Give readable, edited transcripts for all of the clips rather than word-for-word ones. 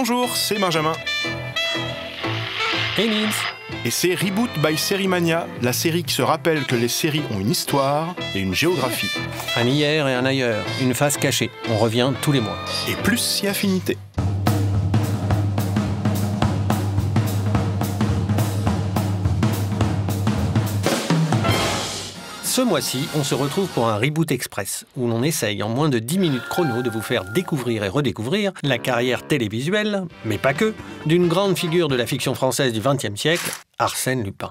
Bonjour, c'est Benjamin. Hey Nils. Et c'est Reboot by Sérimania, la série qui se rappelle que les séries ont une histoire et une géographie. Un hier et un ailleurs, une face cachée. On revient tous les mois. Et plus si affinité. Ce mois-ci, on se retrouve pour un Reboot Express, où l'on essaye en moins de 10 minutes chrono de vous faire découvrir et redécouvrir la carrière télévisuelle, mais pas que, d'une grande figure de la fiction française du XXe siècle, Arsène Lupin.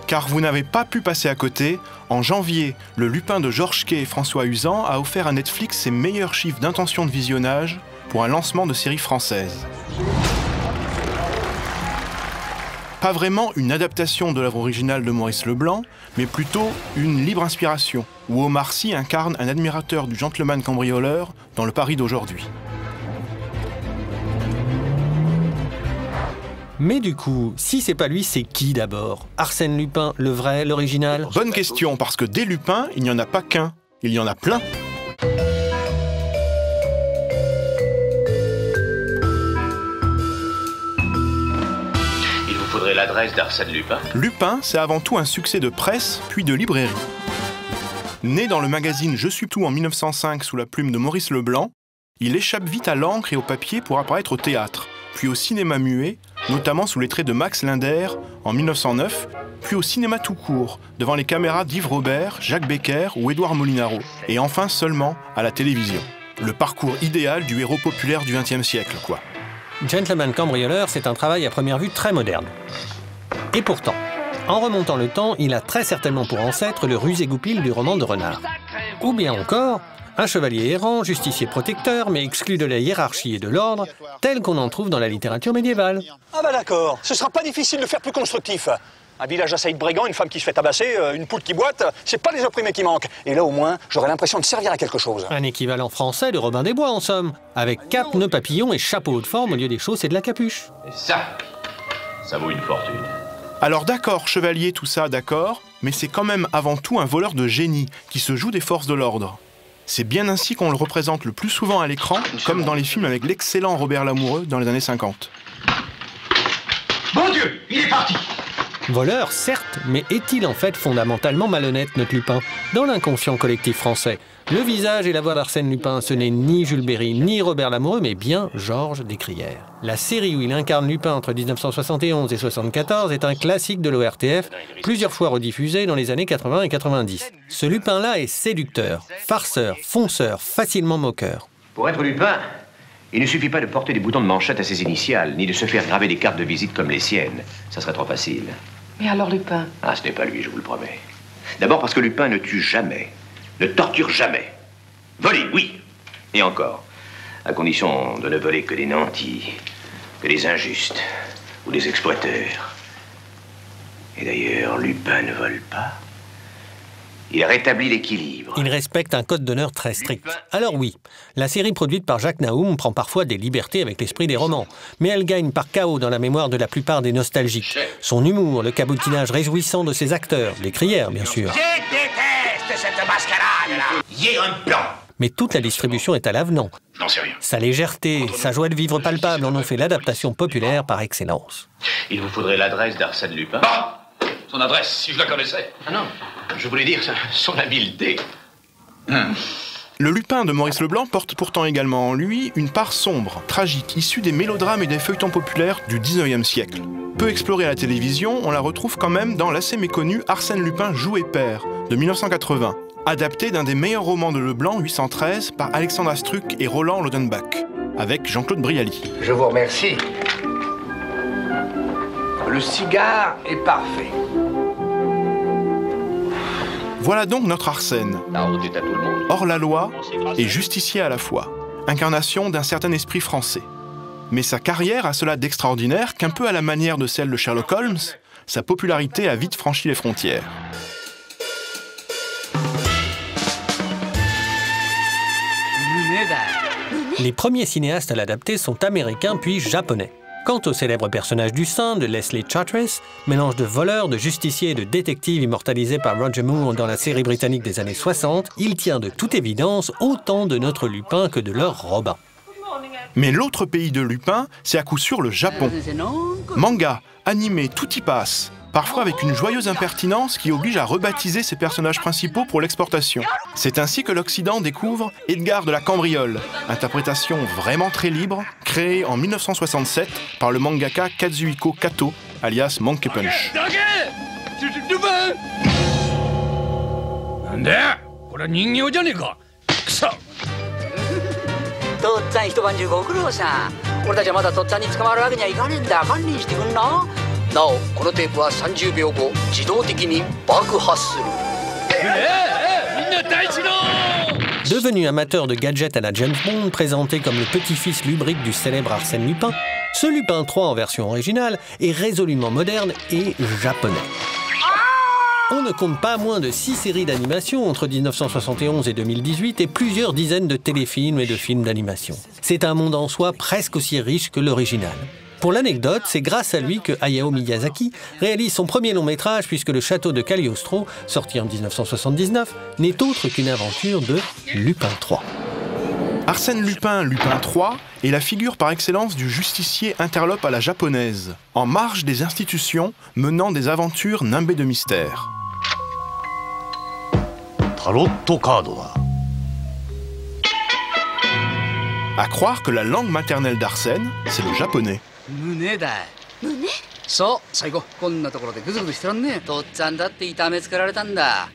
Car vous n'avez pas pu passer à côté, en janvier, le Lupin de Georges Quay et François Uzan a offert à Netflix ses meilleurs chiffres d'intention de visionnage pour un lancement de série française. Pas vraiment une adaptation de l'œuvre originale de Maurice Leblanc, mais plutôt une libre inspiration, où Omar Sy incarne un admirateur du gentleman cambrioleur dans le Paris d'aujourd'hui. Mais du coup, si c'est pas lui, c'est qui d'abord? Arsène Lupin, le vrai, l'original? Bonne question, parce que des Lupins, il n'y en a pas qu'un, il y en a plein. Il vous faudrait l'adresse d'Arsène Lupin. Lupin, c'est avant tout un succès de presse, puis de librairie. Né dans le magazine Je suis tout en 1905 sous la plume de Maurice Leblanc, il échappe vite à l'encre et au papier pour apparaître au théâtre, puis au cinéma muet, notamment sous les traits de Max Linder en 1909, puis au cinéma tout court, devant les caméras d'Yves Robert, Jacques Becker ou Édouard Molinaro, et enfin seulement à la télévision. Le parcours idéal du héros populaire du XXe siècle, quoi. Gentleman cambrioleur, c'est un travail à première vue très moderne. Et pourtant, en remontant le temps, il a très certainement pour ancêtre le rusé goupil du roman de Renard. Ou bien encore, un chevalier errant, justicier protecteur, mais exclu de la hiérarchie et de l'ordre, tel qu'on en trouve dans la littérature médiévale. Ah bah d'accord, ce sera pas difficile de faire plus constructif. Un village assailli de brigands, une femme qui se fait tabasser, une poule qui boite, c'est pas les opprimés qui manquent. Et là au moins, j'aurai l'impression de servir à quelque chose. Un équivalent français de Robin des Bois en somme, avec cape, nœud papillon et chapeau de forme au lieu des chausses et de la capuche. Et ça vaut une fortune. Alors d'accord, chevalier, tout ça, d'accord, mais c'est quand même avant tout un voleur de génie qui se joue des forces de l'ordre. C'est bien ainsi qu'on le représente le plus souvent à l'écran, comme dans les films avec l'excellent Robert Lamoureux dans les années 50. Bon Dieu, il est parti! Voleur, certes, mais est-il en fait fondamentalement malhonnête, notre Lupin? Dans l'inconscient collectif français, le visage et la voix d'Arsène Lupin, ce n'est ni Jules Berry, ni Robert Lamoureux, mais bien Georges Descrières. La série où il incarne Lupin entre 1971 et 1974 est un classique de l'ORTF, plusieurs fois rediffusé dans les années 80 et 90. Ce Lupin-là est séducteur, farceur, fonceur, facilement moqueur. Pour être Lupin, il ne suffit pas de porter des boutons de manchette à ses initiales, ni de se faire graver des cartes de visite comme les siennes. Ça serait trop facile. Mais alors Lupin? Ah, ce n'est pas lui, je vous le promets. D'abord parce que Lupin ne tue jamais, ne torture jamais. Voler, oui. Et encore, à condition de ne voler que des nantis, que des injustes ou des exploiteurs. Et d'ailleurs, Lupin ne vole pas. Il rétablit l'équilibre. Il respecte un code d'honneur très strict. Alors oui, la série produite par Jacques Naoum prend parfois des libertés avec l'esprit des romans, mais elle gagne par chaos dans la mémoire de la plupart des nostalgiques. Son humour, le cabotinage réjouissant de ses acteurs, les crières bien sûr. Je déteste cette mascarade-là. Il y a un plan. Mais toute la distribution est à l'avenant. Je n'en sais rien. Sa légèreté, sa joie de vivre palpable en ont fait l'adaptation populaire par excellence. Il vous faudrait l'adresse d'Arsène Lupin. Son adresse, si je la connaissais. Ah non, je voulais dire son habileté. Le Lupin de Maurice Leblanc porte pourtant également en lui une part sombre, tragique, issue des mélodrames et des feuilletons populaires du XIXe siècle. Peu explorée à la télévision, on la retrouve quand même dans l'assez méconnu Arsène Lupin joue et perd de 1980, adapté d'un des meilleurs romans de Leblanc, 813, par Alexandre Astruc et Roland Lodenbach, avec Jean-Claude Brialy. Je vous remercie. Le cigare est parfait. Voilà donc notre Arsène, hors la loi et justicier à la fois, incarnation d'un certain esprit français. Mais sa carrière a cela d'extraordinaire qu'un peu à la manière de celle de Sherlock Holmes, sa popularité a vite franchi les frontières. Les premiers cinéastes à l'adapter sont américains puis japonais. Quant au célèbre personnage du Saint de Leslie Charteris, mélange de voleur, de justicier et de détective immortalisé par Roger Moore dans la série britannique des années 60, il tient de toute évidence autant de notre Lupin que de leur Robin. Mais l'autre pays de Lupin, c'est à coup sûr le Japon. Manga, animé, tout y passe. Parfois avec une joyeuse impertinence qui oblige à rebaptiser ses personnages principaux pour l'exportation. C'est ainsi que l'Occident découvre Edgar de la Cambriole, interprétation vraiment très libre, créée en 1967 par le mangaka Kazuhiko Kato, alias Monkey Punch. Devenu amateur de gadgets à la James Bond, présenté comme le petit-fils lubrique du célèbre Arsène Lupin, ce Lupin 3 en version originale est résolument moderne et japonais. On ne compte pas moins de 6 séries d'animation entre 1971 et 2018 et plusieurs dizaines de téléfilms et de films d'animation. C'est un monde en soi presque aussi riche que l'original. Pour l'anecdote, c'est grâce à lui que Hayao Miyazaki réalise son premier long-métrage puisque le château de Cagliostro, sorti en 1979, n'est autre qu'une aventure de Lupin III. Arsène Lupin, Lupin III, est la figure par excellence du justicier interlope à la japonaise, en marge des institutions, menant des aventures nimbées de mystère. À croire que la langue maternelle d'Arsène, c'est le japonais.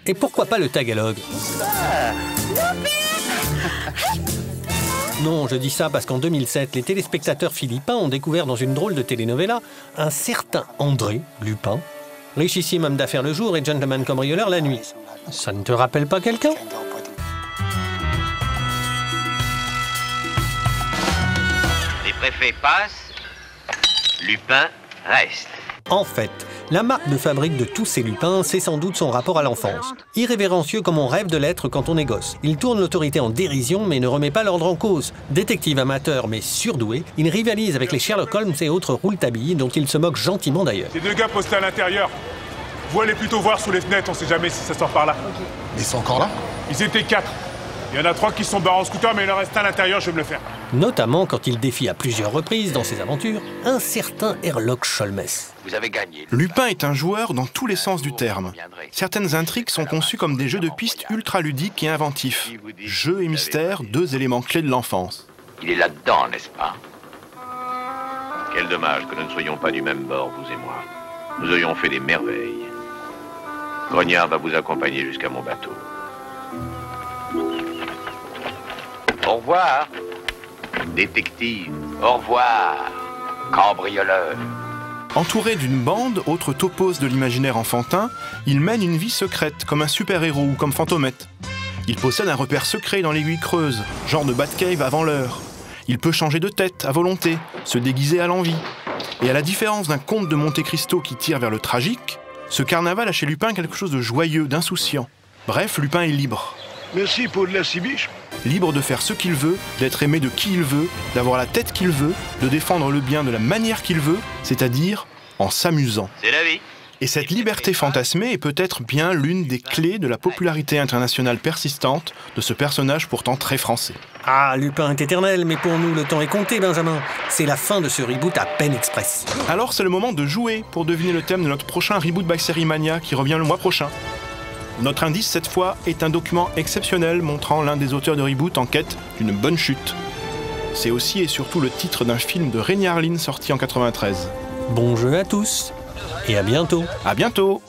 Et pourquoi pas le tagalog? Non, je dis ça parce qu'en 2007, les téléspectateurs philippins ont découvert dans une drôle de telenovela un certain André Lupin, richissime homme d'affaires le jour et gentleman cambrioleur la nuit. Ça ne te rappelle pas quelqu'un? Les préfets passent, Lupin reste. En fait, la marque de fabrique de tous ces Lupins, c'est sans doute son rapport à l'enfance. Irrévérencieux comme on rêve de l'être quand on est gosse. Il tourne l'autorité en dérision mais ne remet pas l'ordre en cause. Détective amateur mais surdoué, il rivalise avec les Sherlock Holmes et autres rouletabille dont il se moque gentiment d'ailleurs. Les deux gars postés à l'intérieur. Vous allez plutôt voir sous les fenêtres, on sait jamais si ça sort par là. Okay. Ils sont encore là? Ils étaient 4. Il y en a 3 qui sont barrés en scooter, mais il en reste un à l'intérieur, je vais me le faire. Notamment quand il défie à plusieurs reprises dans ses aventures un certain Herlock Sholmes. Vous avez gagné. Lupin est un joueur dans tous les sens du terme. Certaines intrigues sont conçues comme des jeux de pistes ultra ludiques et inventifs. Jeux et mystères, 2 éléments clés de l'enfance. Il est là-dedans, n'est-ce pas? Quel dommage que nous ne soyons pas du même bord, vous et moi. Nous aurions fait des merveilles. Grognard va vous accompagner jusqu'à mon bateau. Au revoir, détective. Au revoir, cambrioleur. Entouré d'une bande, autre topos de l'imaginaire enfantin, il mène une vie secrète, comme un super-héros ou comme Fantomette. Il possède un repère secret dans l'aiguille creuse, genre de Batcave avant l'heure. Il peut changer de tête à volonté, se déguiser à l'envie. Et à la différence d'un conte de Monte Cristo qui tire vers le tragique, ce carnaval a chez Lupin quelque chose de joyeux, d'insouciant. Bref, Lupin est libre. Merci pour la cibiche. Libre de faire ce qu'il veut, d'être aimé de qui il veut, d'avoir la tête qu'il veut, de défendre le bien de la manière qu'il veut, c'est-à-dire en s'amusant. C'est la vie. Et cette liberté fantasmée est peut-être bien l'une des clés de la popularité internationale persistante de ce personnage pourtant très français. Ah, Lupin est éternel, mais pour nous, le temps est compté, Benjamin. C'est la fin de ce reboot à peine express. Alors c'est le moment de jouer pour deviner le thème de notre prochain reboot by Série Mania qui revient le mois prochain. Notre indice, cette fois, est un document exceptionnel montrant l'un des auteurs de reboot en quête d'une bonne chute. C'est aussi et surtout le titre d'un film de Rémi Harlin sorti en 93. Bon jeu à tous, et à bientôt. À bientôt!